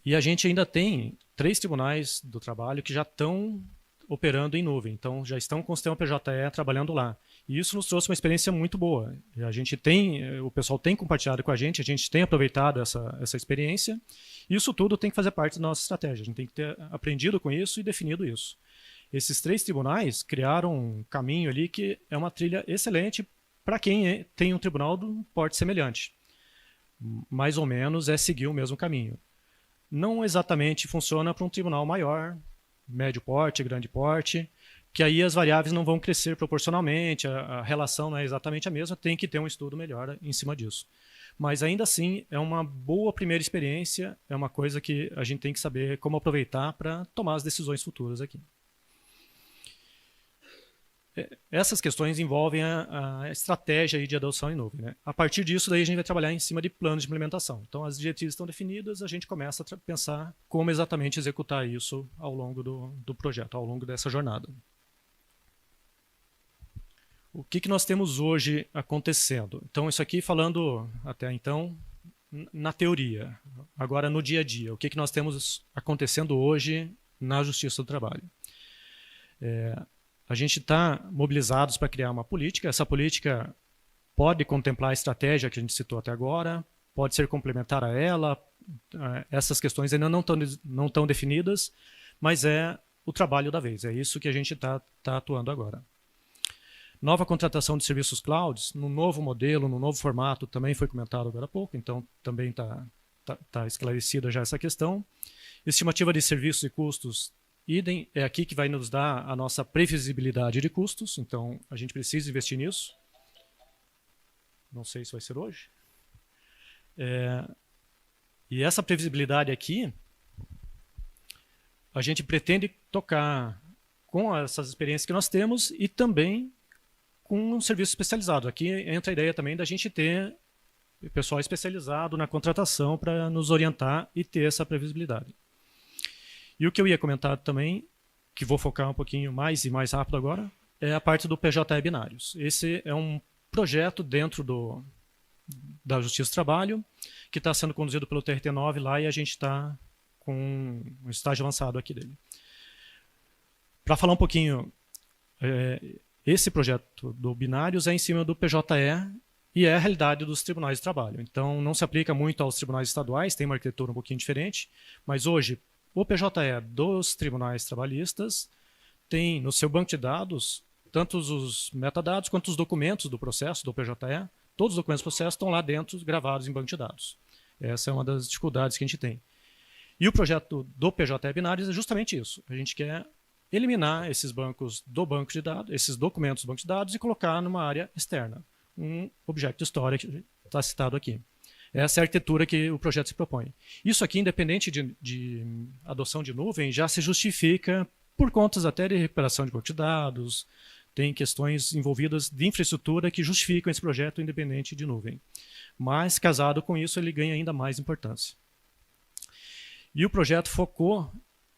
E a gente ainda tem 3 tribunais do trabalho que já estão operando em nuvem, então já estão com o sistema PJE trabalhando lá. E isso nos trouxe uma experiência muito boa. O pessoal tem compartilhado com a gente tem aproveitado essa experiência. Isso tudo tem que fazer parte da nossa estratégia. A gente tem que ter aprendido com isso e definido isso. Esses 3 tribunais criaram um caminho ali que é uma trilha excelente para quem tem um tribunal de um porte semelhante. Mais ou menos é seguir o mesmo caminho. Não exatamente funciona para um tribunal maior, médio porte, grande porte, que aí as variáveis não vão crescer proporcionalmente, a relação não é exatamente a mesma, tem que ter um estudo melhor em cima disso. Mas ainda assim, é uma boa primeira experiência, é uma coisa que a gente tem que saber como aproveitar para tomar as decisões futuras aqui. Essas questões envolvem a estratégia aí de adoção em nuvem, né? A partir disso, daí a gente vai trabalhar em cima de planos de implementação. Então, as diretrizes estão definidas, a gente começa a pensar como exatamente executar isso ao longo do projeto, ao longo dessa jornada. O que nós temos hoje acontecendo? Então, isso aqui falando até então na teoria. Agora, no dia a dia, o que nós temos acontecendo hoje na Justiça do Trabalho? a gente está mobilizados para criar uma política. Essa política pode contemplar a estratégia que a gente citou até agora, pode ser complementar a ela. Essas questões ainda não estão definidas, mas é o trabalho da vez. É isso que a gente está atuando agora. Nova contratação de serviços clouds, no novo modelo, no novo formato, também foi comentado agora há pouco, então também está esclarecida já essa questão. Estimativa de serviços e custos, idem, é aqui que vai nos dar a nossa previsibilidade de custos, então a gente precisa investir nisso. Não sei se vai ser hoje. E essa previsibilidade aqui, a gente pretende tocar com essas experiências que nós temos e também com um serviço especializado. Aqui entra a ideia também da gente ter pessoal especializado na contratação para nos orientar e ter essa previsibilidade. E o que eu ia comentar também, que vou focar um pouquinho mais e mais rápido agora, é a parte do PJE Binários. Esse é um projeto dentro da Justiça do Trabalho, que está sendo conduzido pelo TRT9 lá, e a gente está com um estágio avançado aqui dele. Para falar um pouquinho, esse projeto do Binários é em cima do PJE e é a realidade dos tribunais de trabalho. Então, não se aplica muito aos tribunais estaduais, tem uma arquitetura um pouquinho diferente, mas hoje o PJE dos tribunais trabalhistas tem no seu banco de dados tanto os metadados quanto os documentos do processo do PJE. Todos os documentos do processo estão lá dentro, gravados em banco de dados. Essa é uma das dificuldades que a gente tem. E o projeto do PJE Binários é justamente isso. A gente quer eliminar esses bancos do banco de dados, esses documentos do banco de dados e colocar numa área externa, um objeto de história que está citado aqui. Essa é a arquitetura que o projeto se propõe. Isso aqui, independente de adoção de nuvem, já se justifica por contas até de recuperação de banco de dados, tem questões envolvidas de infraestrutura que justificam esse projeto independente de nuvem. Mas, casado com isso, ele ganha ainda mais importância. E o projeto focou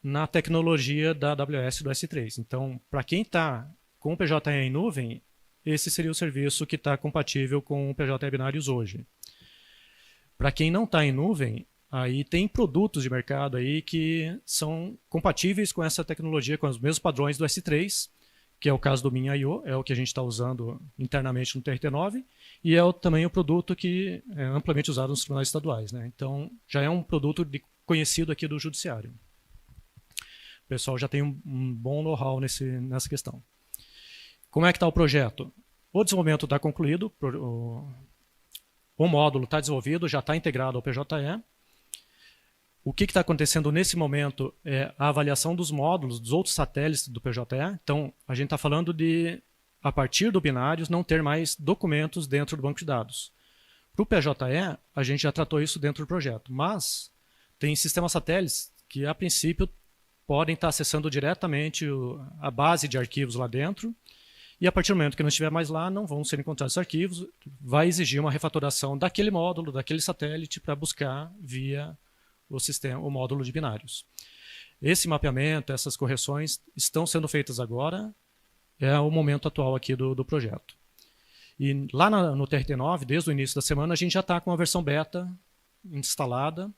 na tecnologia da AWS do S3. Então, para quem está com o PJE em nuvem, esse seria o serviço que está compatível com o PJE Binários hoje. Para quem não está em nuvem, aí tem produtos de mercado aí que são compatíveis com essa tecnologia, com os mesmos padrões do S3, que é o caso do Min.io, é o que a gente está usando internamente no TRT9, e é também o produto que é amplamente usado nos tribunais estaduais, né? Então, já é um produto conhecido aqui do judiciário. O pessoal já tem um bom know-how nessa questão. Como é que está o projeto? O desenvolvimento está concluído, o módulo está desenvolvido, já está integrado ao PJE. O que está acontecendo nesse momento é a avaliação dos módulos, dos outros satélites do PJE. Então, a gente está falando de, a partir do Binários, não ter mais documentos dentro do banco de dados. Para o PJE, a gente já tratou isso dentro do projeto, mas tem sistemas satélites que, a princípio, podem estar acessando diretamente a base de arquivos lá dentro, e a partir do momento que não estiver mais lá, não vão ser encontrados arquivos, vai exigir uma refatoração daquele módulo, daquele satélite, para buscar via o módulo de binários. Esse mapeamento, essas correções estão sendo feitas agora, é o momento atual aqui do projeto. E lá no TRT9, desde o início da semana, a gente já está com a versão beta instalada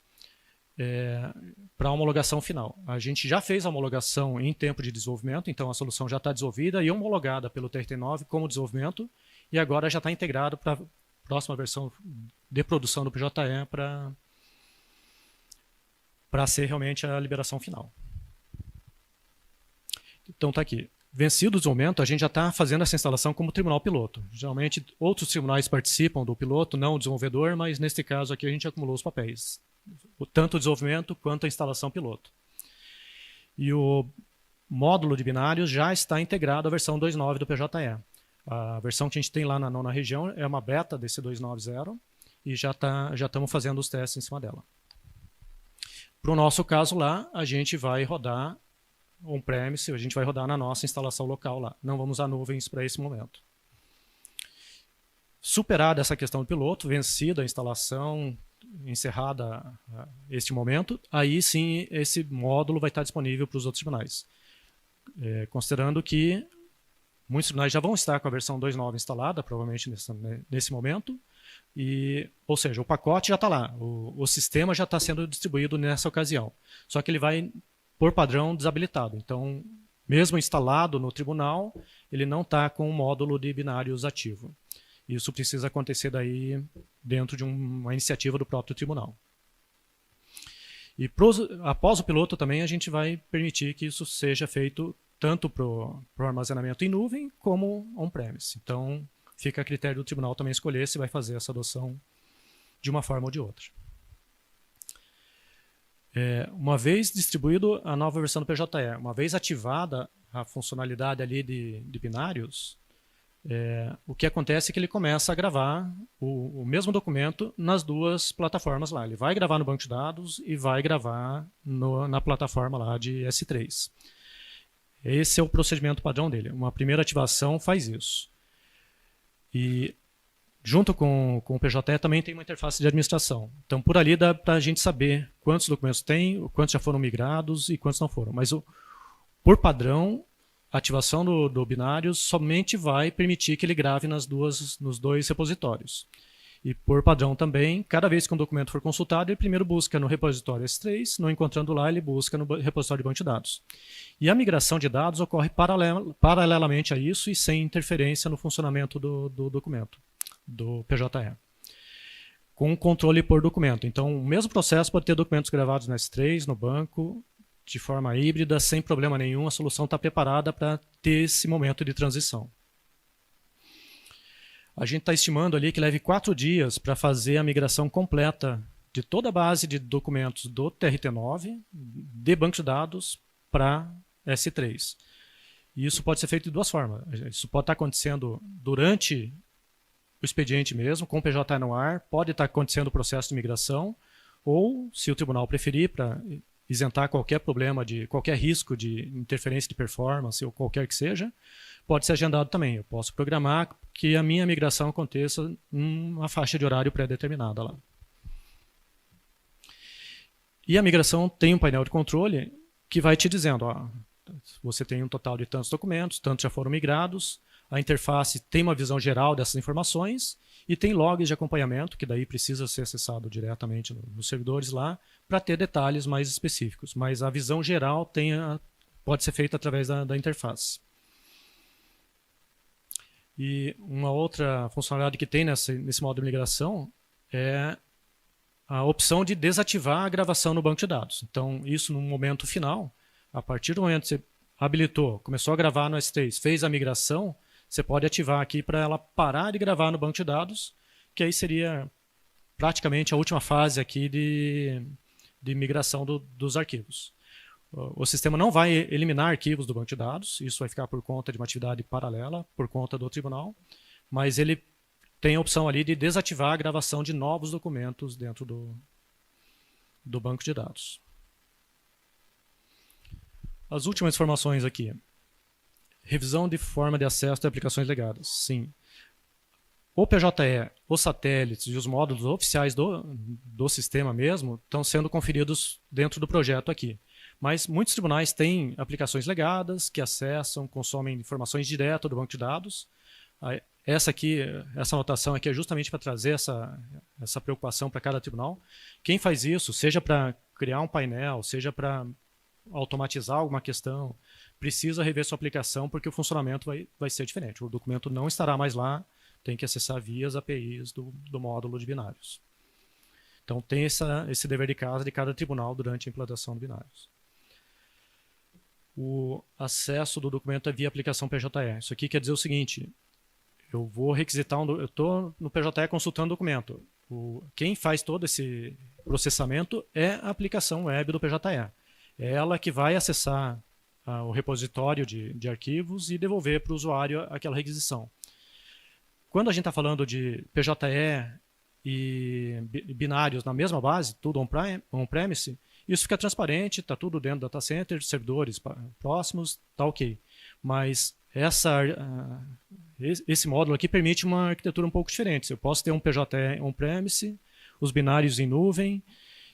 para a homologação final. A gente já fez a homologação em tempo de desenvolvimento, então a solução já está desenvolvida e homologada pelo TRT9 como desenvolvimento, e agora já está integrado para a próxima versão de produção do PJE para ser realmente a liberação final. Então está aqui. Vencido o desenvolvimento, a gente já está fazendo essa instalação como tribunal piloto. Geralmente outros tribunais participam do piloto, não o desenvolvedor, mas neste caso aqui a gente acumulou os papéis. Tanto o desenvolvimento quanto a instalação piloto. E o módulo de binários já está integrado à versão 2.9 do PJE. A versão que a gente tem lá na nona região é uma beta desse 2.9.0 e já estamos fazendo os testes em cima dela. Para o nosso caso lá, a gente vai rodar on-premise, a gente vai rodar na nossa instalação local lá. Não vamos usar nuvens para esse momento. Superada essa questão do piloto, vencida a instalação, encerrada este momento, aí sim esse módulo vai estar disponível para os outros tribunais. Considerando que muitos tribunais já vão estar com a versão 2.9 instalada, provavelmente nesse momento, ou seja, o pacote já está lá, o sistema já está sendo distribuído nessa ocasião. Só que ele vai, por padrão, desabilitado. Então, mesmo instalado no tribunal, ele não está com um módulo de binários ativo. Isso precisa acontecer daí dentro de uma iniciativa do próprio tribunal. E após o piloto também a gente vai permitir que isso seja feito tanto para o armazenamento em nuvem como on-premise. Então fica a critério do tribunal também escolher se vai fazer essa adoção de uma forma ou de outra. Uma vez distribuído a nova versão do PJE, uma vez ativada a funcionalidade ali de binários, o que acontece é que ele começa a gravar o mesmo documento nas duas plataformas lá. Ele vai gravar no banco de dados e vai gravar na plataforma lá de S3. Esse é o procedimento padrão dele. Uma primeira ativação faz isso. E junto com o PJE também tem uma interface de administração. Então, por ali dá para a gente saber quantos documentos tem, quantos já foram migrados e quantos não foram. Mas, por padrão, a ativação do binário somente vai permitir que ele grave nos dois repositórios. E, por padrão também, cada vez que um documento for consultado, ele primeiro busca no repositório S3, não encontrando lá, ele busca no repositório de banco de dados. E a migração de dados ocorre paralelamente a isso e sem interferência no funcionamento do documento, do PJE, com controle por documento. Então, o mesmo processo pode ter documentos gravados no S3, no banco, de forma híbrida, sem problema nenhum, a solução está preparada para ter esse momento de transição. A gente está estimando ali que leve 4 dias para fazer a migração completa de toda a base de documentos do TRT9, de banco de dados, para S3. E isso pode ser feito de duas formas. Isso pode estar acontecendo durante o expediente mesmo, com o PJE no ar, pode estar acontecendo o processo de migração, ou, se o tribunal preferir, para isentar qualquer problema, qualquer risco de interferência de performance ou qualquer que seja, pode ser agendado também. Eu posso programar que a minha migração aconteça numa faixa de horário pré-determinada lá. E a migração tem um painel de controle que vai te dizendo, ó, você tem um total de tantos documentos, tantos já foram migrados, a interface tem uma visão geral dessas informações e tem logs de acompanhamento, que daí precisa ser acessado diretamente nos servidores lá, para ter detalhes mais específicos. Mas a visão geral pode ser feita através da interface. E uma outra funcionalidade que tem nesse modo de migração é a opção de desativar a gravação no banco de dados. Então, isso no momento final, a partir do momento que você habilitou, começou a gravar no S3, fez a migração, você pode ativar aqui para ela parar de gravar no banco de dados, que aí seria praticamente a última fase aqui de migração dos arquivos. O sistema não vai eliminar arquivos do banco de dados, isso vai ficar por conta de uma atividade paralela, por conta do tribunal, mas ele tem a opção ali de desativar a gravação de novos documentos dentro do banco de dados. As últimas informações aqui. Revisão de forma de acesso de aplicações legadas. Sim. O PJE, os satélites e os módulos oficiais do sistema mesmo estão sendo conferidos dentro do projeto aqui. Mas muitos tribunais têm aplicações legadas que acessam, consomem informações direto do banco de dados. Essa anotação aqui é justamente para trazer essa preocupação para cada tribunal. Quem faz isso, seja para criar um painel, seja para automatizar alguma questão, precisa rever sua aplicação porque o funcionamento vai ser diferente. O documento não estará mais lá, tem que acessar via as APIs do módulo de binários. Então tem esse dever de casa de cada tribunal durante a implantação de binários. O acesso do documento é via aplicação PJE. Isso aqui quer dizer o seguinte, eu vou requisitar eu estou no PJE consultando o documento. Quem faz todo esse processamento é a aplicação web do PJE. É ela que vai acessar o repositório de arquivos e devolver para o usuário aquela requisição. Quando a gente está falando de PJE e binários na mesma base, tudo on-premise, isso fica transparente, está tudo dentro do data center, servidores próximos, está ok. Mas esse módulo aqui permite uma arquitetura um pouco diferente. Eu posso ter um PJE on-premise, os binários em nuvem,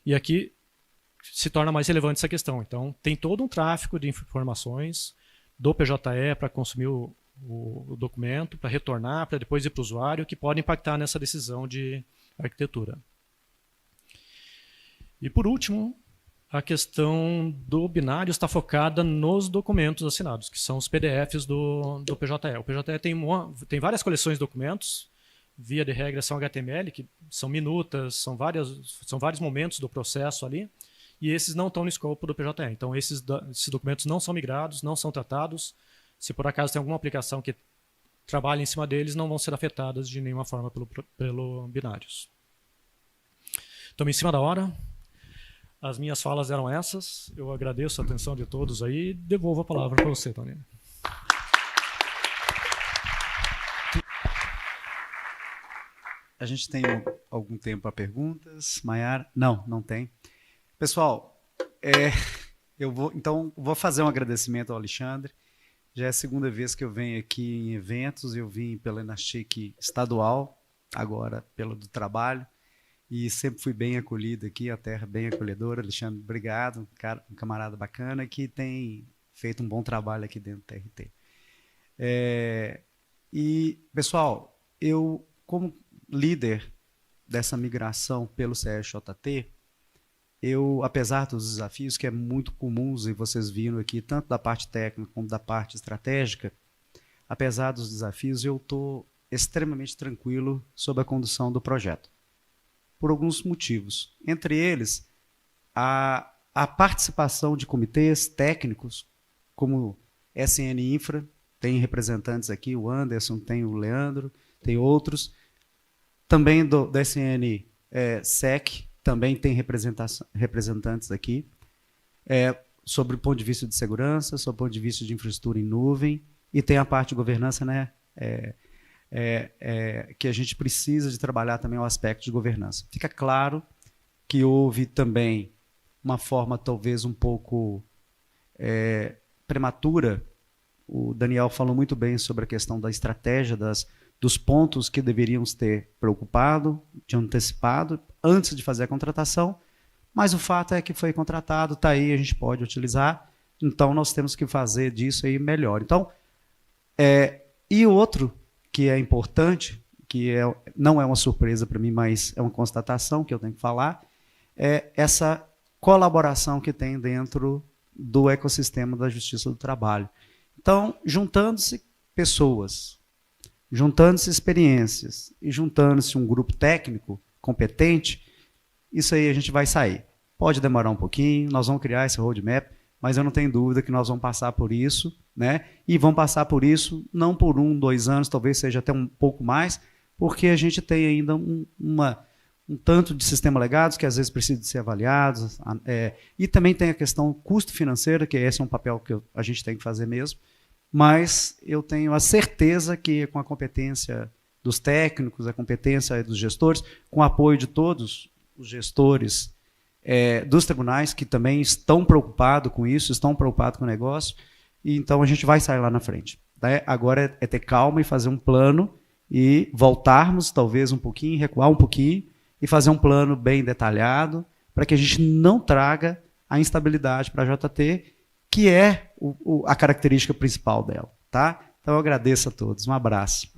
e aqui se torna mais relevante essa questão. Então, tem todo um tráfego de informações do PJE para consumir o documento, para retornar, para depois ir para o usuário, que pode impactar nessa decisão de arquitetura. E por último, A questão do binário está focada nos documentos assinados, que são os PDFs do PJE. O PJE tem várias coleções de documentos, via de regra são HTML, que são minutas, são vários momentos do processo ali, e esses não estão no escopo do PJE. Então, esses documentos não são migrados, não são tratados. Se por acaso tem alguma aplicação que trabalha em cima deles, não vão ser afetadas de nenhuma forma pelo binários. Estamos em cima da hora. As minhas falas eram essas. Eu agradeço a atenção de todos aí e devolvo a palavra para você, Tony. A gente tem algum tempo para perguntas? Maiara? Não, não tem. Pessoal, eu vou fazer um agradecimento ao Alexandre. Já é a segunda vez que eu venho aqui em eventos. Eu vim pela Enachique estadual, agora pela do trabalho. E sempre fui bem acolhido aqui, a terra bem acolhedora. Alexandre, obrigado. Um camarada bacana que tem feito um bom trabalho aqui dentro do TRT. E, pessoal, eu, como líder dessa migração pelo CSJT, eu, apesar dos desafios que é muito comuns, e vocês viram aqui, tanto da parte técnica como da parte estratégica, apesar dos desafios, eu estou extremamente tranquilo sobre a condução do projeto, por alguns motivos. Entre eles, a participação de comitês técnicos, como SN Infra, tem representantes aqui, o Anderson, tem o Leandro, tem outros, também do SN SEC, também tem representantes aqui, sobre o ponto de vista de segurança, sobre o ponto de vista de infraestrutura em nuvem, e tem a parte de governança, né, que a gente precisa de trabalhar também o aspecto de governança. Fica claro que houve também uma forma talvez um pouco prematura. O Daniel falou muito bem sobre a questão da estratégia, dos pontos que deveríamos ter preocupado, de antecipado, antes de fazer a contratação, mas o fato é que foi contratado, está aí, a gente pode utilizar, então nós temos que fazer disso aí melhor. Então, e o outro que é importante, que não é uma surpresa para mim, mas é uma constatação que eu tenho que falar, é essa colaboração que tem dentro do ecossistema da Justiça do Trabalho. Então, juntando-se pessoas, juntando-se experiências e juntando-se um grupo técnico competente, isso aí a gente vai sair. Pode demorar um pouquinho, nós vamos criar esse roadmap, mas eu não tenho dúvida que nós vamos passar por isso, né? E vamos passar por isso não por 1, 2 anos, talvez seja até um pouco mais, porque a gente tem ainda um tanto de sistema legados que às vezes precisa de ser avaliados, e também tem a questão custo financeiro, que esse é um papel que a gente tem que fazer mesmo, mas eu tenho a certeza que com a competência dos técnicos, a competência dos gestores, com o apoio de todos os gestores dos tribunais, que também estão preocupados com isso, estão preocupados com o negócio, e então a gente vai sair lá na frente. Tá? Agora é ter calma e fazer um plano e voltarmos talvez um pouquinho, recuar um pouquinho e fazer um plano bem detalhado para que a gente não traga a instabilidade para a JT, que é a característica principal dela. Tá? Então eu agradeço a todos. Um abraço.